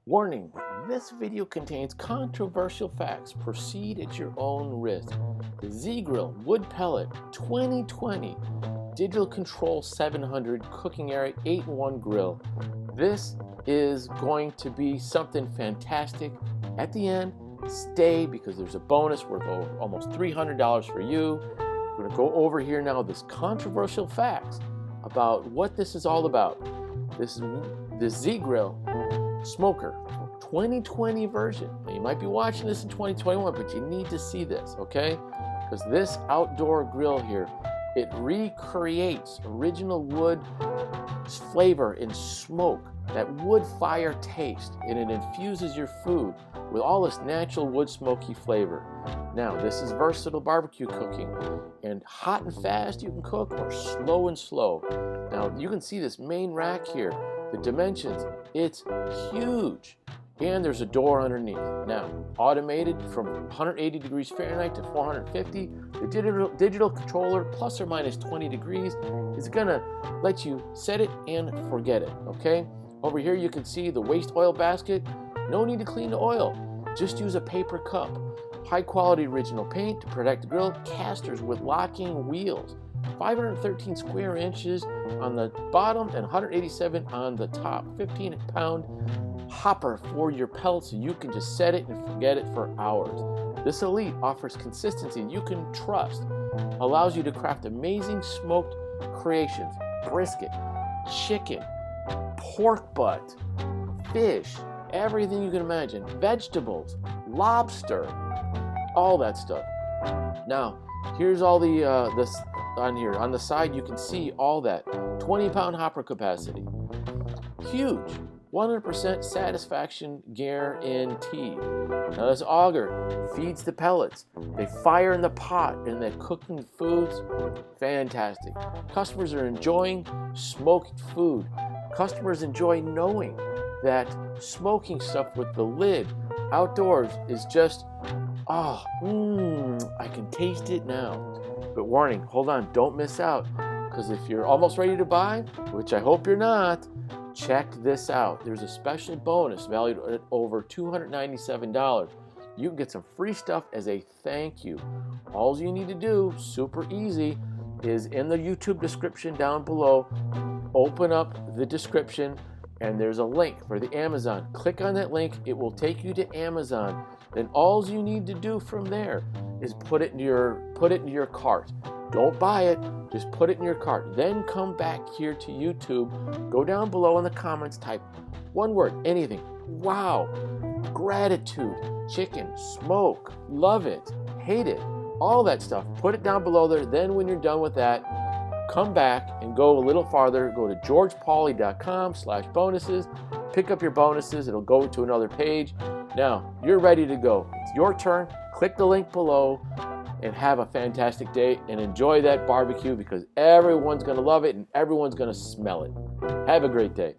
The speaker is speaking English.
Warning, this video contains controversial facts. Proceed at your own risk. The Z-Grill Wood Pellet 2020 Digital Control 700 Cooking Area 8-in-1 Grill. This is going to be something fantastic. At the end, stay because there's a bonus worth almost $300 for you. We're going to go over here now this controversial facts about what this is all about. This is the Z-Grill Smoker 2020 version. Now, you might be watching this in 2021, but you need to see this, okay? Because this outdoor grill here, it recreates original wood flavor and smoke, that wood fire taste, and it infuses your food with all this natural wood smoky flavor. Now, this is versatile barbecue cooking, and hot and fast you can cook, or slow and slow. Now, you can see this main rack here, the dimensions, it's huge. And there's a door underneath. Now, automated from 180 degrees Fahrenheit to 450. The digital controller, plus or minus 20 degrees, is gonna let you set it and forget it, okay? Over here you can see the waste oil basket. No need to clean the oil. Just use a paper cup. High quality original paint to protect the grill. Casters with locking wheels. 513 square inches on the bottom and 187 on the top. 15-pound hopper for your pellets, so you can just set it and forget it for hours. This Elite offers consistency you can trust, allows you to craft amazing smoked creations, brisket, chicken, pork butt, fish, everything you can imagine, vegetables, lobster, all that stuff. Now, here's all the this on here. On the side, you can see all that. 20-pound hopper capacity. Huge. 100% satisfaction guarantee. Now this auger feeds the pellets. They fire in the pot and they're cooking foods. Fantastic. Customers are enjoying smoked food. Customers enjoy knowing that smoking stuff with the lid outdoors is just, I can taste it now. But warning, hold on, don't miss out. Because if you're almost ready to buy, which I hope you're not, check this out. There's a special bonus valued at over $297. You can get some free stuff as a thank you. All you need to do, super easy, is in the YouTube description down below. Open up the description and there's a link for the Amazon. Click on that link. It will take you to Amazon. Then all you need to do from there is put it in your cart. Don't buy it, just put it in your cart. Then come back here to YouTube. Go down below in the comments, type one word, anything. Wow, gratitude, chicken, smoke, love it, hate it, all that stuff. Put it down below there. Then when you're done with that, come back and go a little farther. Go to georgepauly.com/bonuses. Pick up your bonuses. It'll go to another page. Now, you're ready to go. It's your turn. Click the link below and have a fantastic day and enjoy that barbecue because everyone's going to love it and everyone's going to smell it. Have a great day.